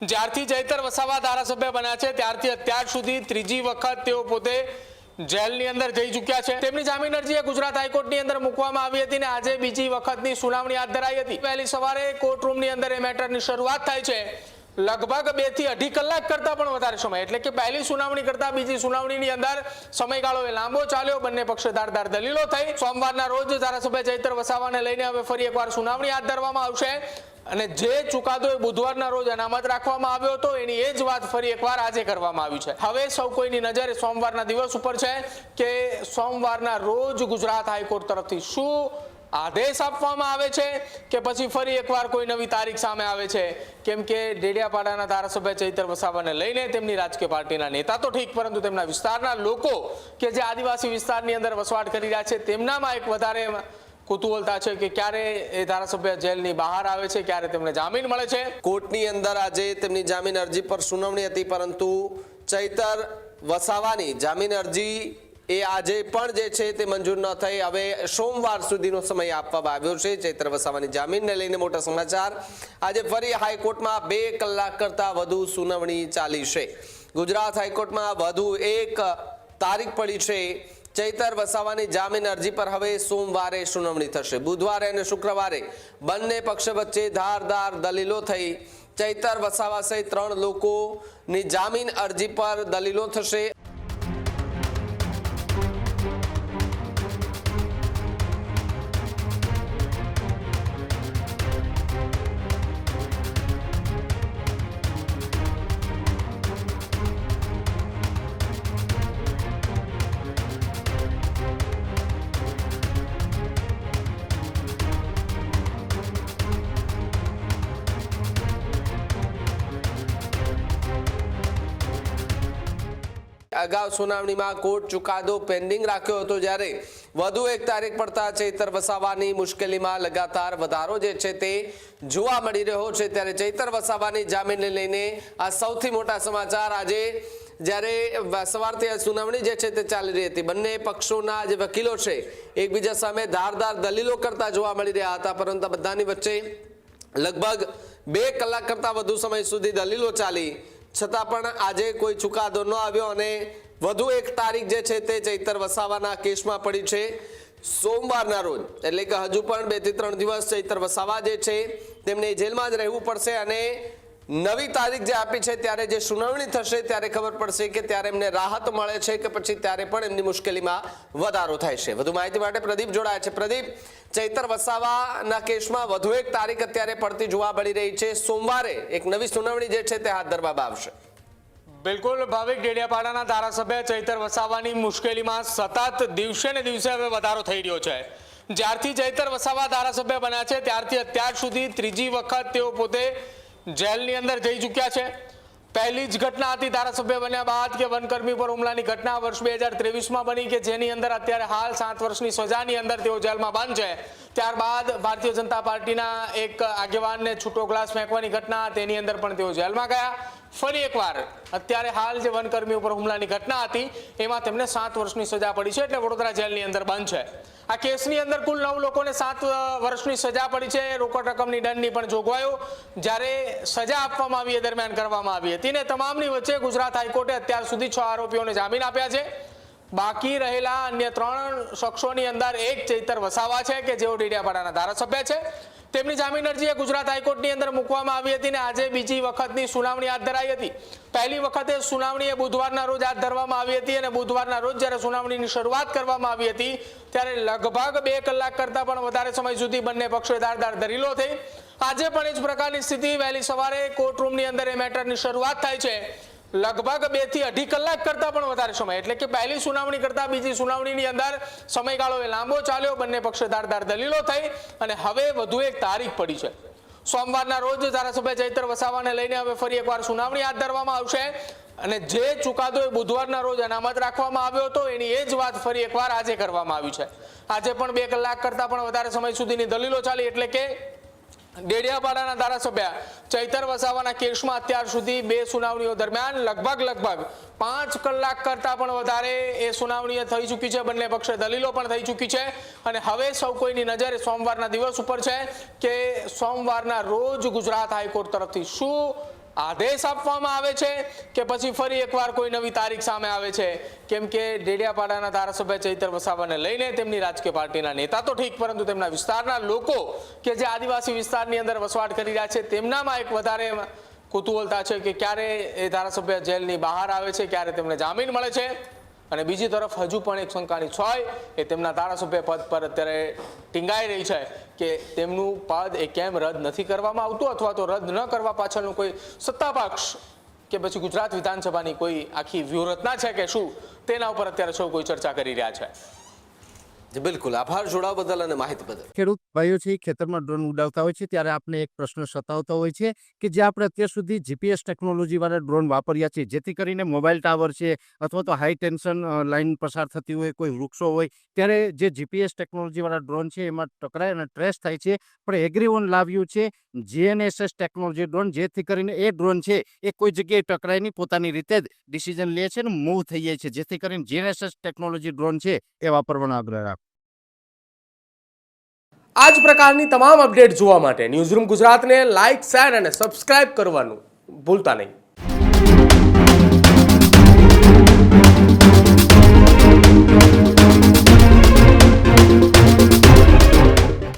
જ્યારથી ચૈતર વસાવા ધારાસભ્ય બન્યા છે ત્યારથી અત્યાર સુધી ત્રીજી વખત તેઓ પોતે જેલની અંદર જઈ ચૂક્યા છે। તેમની જામીન અરજી ગુજરાત હાઈકોર્ટની અંદર મૂકવામાં આવી હતી અને આજે બીજી વખતની સુનાવણી હાથ ધરાઈ હતી। વહેલી સવારે કોર્ટરૂમની અંદર એ મેટરની શરૂઆત થાય છે। लगभग 2 થી 2.5 કલાક કરતા પણ વધારે સમય એટલે કે પહેલી સુનાવણી કરતા બીજી સુનાવણીની અંદર સમયગાળો એ લાંબો ચાલ્યો। બંને પક્ષે ધારદાર દલીલો થઈ। સોમવારના રોજ ધારાસભ્ય ચૈતર વસાવાને લઈને હવે ફરી એકવાર સુનાવણી હાથ ધરવામાં આવશે અને જે ચુકાદો એ બુધવારના રોજ અનામત રાખવામાં આવ્યો હતો એની એ જ વાત ફરી એકવાર આજે કરવામાં આવી છે। હવે સૌ કોઈની નજર સોમવારના દિવસ ઉપર છે કે સોમવારના રોજ ગુજરાત હાઈકોર્ટ તરફથી શું आदेश आपवामां आवे छे के पछी फरी एकवार कोई नवी तारीख सामे आवे छे। केम के डेडियापाडाना धारासभ्य चैतर वसावाने लईने तेमनी राजकीय पार्टीना नेता तो ठीक परंतु तेमना विस्तारना लोको के जे आदिवासी विस्तारनी अंदर वसवाट करी रह्या छे तेमनामां एक वधारे कुतूहलता छे के क्यारे ए धारासभ्य जेलनी बहार आवे छे, क्यारे तेमने जामीन मळे छे। कोर्टनी अंदर आजे तेमनी जामीन अरजी पर सुनावणी हती परंतु चैतर वसावानी जामीन अरजी ए आजे पण जे छे ते मंजूर न थई। हवे सोमवार सुधीनो समय आपवामां आव्यो छे। चैतर वसावानी जामीनने लईने मोटा समाचार। आज फरी हाईकोर्टमां 2 कलाक करता वधु सुनावणी चाली छे। गुजरात हाईकोर्टमां वधु एक तारीख पड़ी छे। चैतर वसावानी जामीन अरजी पर हवे सोमवारे सुनावणी थशे। बुधवारे अने शुक्रवारे बंने पक्ष वच्चे धारदार दलीलो थई। चैतर वसावा सहित 3 लोकोनी जामीन अरजी पर दलीलो थशे। अगाऊ सुनावणी में कोर्ट चुकादो पेन्डिंग राख्यो हतो ज्यारे वधु एक तारीख पड़ता चैतर वसावानी मुश्केली में लगातार वधारो जे छे ते जोवा मळी रह्यो छे। त्यारे चैतर वसावानी जामीनने लईने आ सौथी मोटा समाचार। आजे ज्यारे सवारथी आ सुनावणी जे छे ते चाली रही हती बंने पक्षोना जे वकीलो छे एकबीजा सामे धारदार दलीलो करता जोवा मळी रह्या हता परंतु बधानी वच्चे लगभग 2 कलाक करता वधु समय सुधी दलीलो चाली छतां पण आजे कोई चुकादो न आव्यो अने वधु एक तारीख जे छे ते चैतर वसावाना केसमां पड़ी छे सोमवारना रोज एटले के हजू पण 2 થી 3 દિવસ चैतर वसावा जे छे तेमने जेलमां ज रहेवुं पड़शे अने नवी तारीख जे आपी छे त्यारे जे सुनावणी थशे त्यारे खबर पड़शे के त्यारे एमने राहत मळे छे के पछी त्यारे पण एमनी मुश्केलीमां वधारो थाय छे। વધુ માહિતી માટે પ્રદીપ જોડાયા છે। પ્રદીપ, चैतर वसावाना केसमां વધુ एक तारीख अत्यारे पड़ती जोवा मळी रही छे। सोमवारे एक नवी सुनावणी जे छे ते हाथ धरवामां आवशे। बिल्कुल भाविक, डेडियापाडाना धारासभ्य चैतर वसावानी मुश्केलीमां सतत दिवसे ने दिवसे हवे वधारो थई रह्यो छे। ज्यारथी चैतर वसावा धारासभ्य बन्या छे त्यारथी અત્યાર સુધી ત્રીજી વખત તેઓ પોતે જેલની અંદર જઈ ચૂક્યા છે। પહેલી જ ઘટના હતી ધારાસભ્ય બન્યા બાદ કે વનકર્મી પર હુમલાની ઘટના વર્ષ 2023માં બની કે જેની અંદર અત્યારે હાલ 7 વર્ષની સજાની અંદર તેઓ જેલમાં બંધ છે। ત્યારબાદ ભારતીય જનતા પાર્ટીના એક આગેવાનને છૂટો ગ્લાસ ફેંકવાની ઘટના તેની અંદર પણ તેઓ જેલમાં ગયા। ફરી એકવાર અત્યારે હાલ જે વનકર્મી ઉપર હુમલાની ઘટના હતી એમાં તેમને 7 વર્ષની સજા પડી છે એટલે વડોદરા જેલની અંદર બંધ છે। આ કેસની અંદર કુલ 9 લોકોને 7 વર્ષની સજા પડી છે। રોકડ રકમની દંડની પણ જોગવાઈઓ જ્યારે સજા આપવામાં આવી એ દરમિયાન કરવામાં આવી હતી ને તમામની વચ્ચે ગુજરાત હાઈકોર્ટે અત્યાર સુધી 6 આરોપીઓને જામીન આપ્યા છે। બાકી રહેલા અન્ય 3 શખ્સોની અંદર એક ચૈતર વસાવા છે કે જેઓ ડેડિયાપાડાના ધારાસભ્ય છે। તેમની જામીન અરજી ગુજરાત હાઈકોર્ટની અંદર મૂકવામાં આવી હતી ને આજે બીજી વખતની સુનાવણી હાથ ધરાઈ હતી। પહેલી વખતે સુનાવણી એ બુધવારના રોજ હાથ ધરવામાં આવી હતી અને બુધવારના રોજ જ્યારે સુનાવણીની શરૂઆત કરવામાં આવી હતી ત્યારે લગભગ 2 કલાક કરતા પણ વધારે સમય સુધી બંને પક્ષોએ ધારદાર દલીલો થઈ। આજે પણ એ જ પ્રકારની સ્થિતિ। વહેલી સવારે કોર્ટરૂમની અંદર એ મેટરની શરૂઆત થાય છે। लगभग 2 થી 2.5 કલાક કરતા પણ વધારે સમય એટલે કે પહેલી સુનાવણી કરતા બીજી સુનાવણીની અંદર સમયગાળો એ લાંબો ચાલ્યો। બંને પક્ષે ધારદાર દલીલો થઈ અને હવે વધુ એક તારીખ પડી છે। સોમવારના રોજ ધારાસભ્ય ચૈતર વસાવાને લઈને હવે ફરી એકવાર સુનાવણી હાથ ધરવામાં આવશે અને જે ચુકાદો એ બુધવારના રોજ અનામત રાખવામાં આવ્યો હતો એની એ જ વાત ફરી એકવાર આજે કરવામાં આવી છે। આજે પણ 2 કલાક કરતા પણ વધારે સમય સુધીની દલીલો ચાલી એટલે કે डेडियापाडाना धारासभ्य चैतर वसावाना केसमां अत्यार सुधी 2 सुनावणीओ दरमियान लगभग 5 कलाक करता पण वधारे ए सुनावणीओ थई चूकी छे। बंने पक्षे दलीलो पण थई चूकी छे अने हवे सौ कोईनी नजर सोमवारना दिवस उपर छे के सोमवारना रोज गुजरात हाईकोर्ट तरफथी शुं આદેશ આપવામાં આવે છે કે પછી ફરી એકવાર કોઈ નવી તારીખ સામે આવે છે? કેમ કે ડેડિયાપાડાના ધારાસભ્ય ચૈતર વસાવાને લઈને તેમની રાજકીય પાર્ટીના નેતા તો ઠીક, પરંતુ તેમના વિસ્તારના લોકો કે જે આદિવાસી વિસ્તારની અંદર વસવાટ કરી રહ્યા છે તેમનામાં એક વધારે કુતૂહલતા છે કે ક્યારે એ ધારાસભ્ય જેલની બહાર આવે છે, ક્યારે તેમને જામીન મળે છે. અને બીજી તરફ હજુ પણ એક શંકાની છોય એ તેમના ધારાસભ્ય પદ પર અત્યારે ટીંગાઈ રહી છે કે તેમનું પદ એ કેમ રદ નથી કરવામાં આવતું, અથવા તો રદ ન કરવા પાછળનું કોઈ સત્તાપક્ષ કે પછી ગુજરાત વિધાનસભાની કોઈ આખી વ્યૂહરચના છે કે શું, તેના ઉપર અત્યારે સૌ કોઈ ચર્ચા કરી રહ્યા છે. જી બિલકુલ, આભાર જોડાવા બદલ અને માહિતી બદલ. ખેડૂત ભાઈઓ છે ખેતરમાં ડ્રોન ઉડાવતા હોય છે ત્યારે આપણે એક પ્રશ્ન સતાવતો હોય છે કે જે આપણે અત્યાર સુધી જીપીએસ ટેકનોલોજી વાળા ડ્રોન વાપર્યા છે, જેથી કરીને મોબાઈલ ટાવર છે અથવા તો હાઈ ટેન્શન લાઈન પસાર થતી હોય, કોઈ વૃક્ષો હોય, ત્યારે જે જીપીએસ ટેકનોલોજી વાળા ડ્રોન છે એમાં ટકરાય અને ટ્રેસ થાય છે. પણ એગ્રીવન લાવ્યું છે જીએનએસએસ ટેકનોલોજી ડ્રોન, જેથી કરીને એ ડ્રોન છે એ કોઈ જગ્યાએ ટકરાય નહીં, પોતાની રીતે જ ડિસિઝન લે છે અને મૂવ થઈ જાય છે, જેથી કરીને જીએનએસએસ ટેકનોલોજી ડ્રોન છે એ વાપરવાનો આગ્રહ રાખો. આ જ પ્રકારની તમામ અપડેટ જોવા માટે ન્યૂઝરૂમ ગુજરાતને લાઇક, શેર અને સબસ્ક્રાઇબ કરવાનું ભૂલતા નહીં.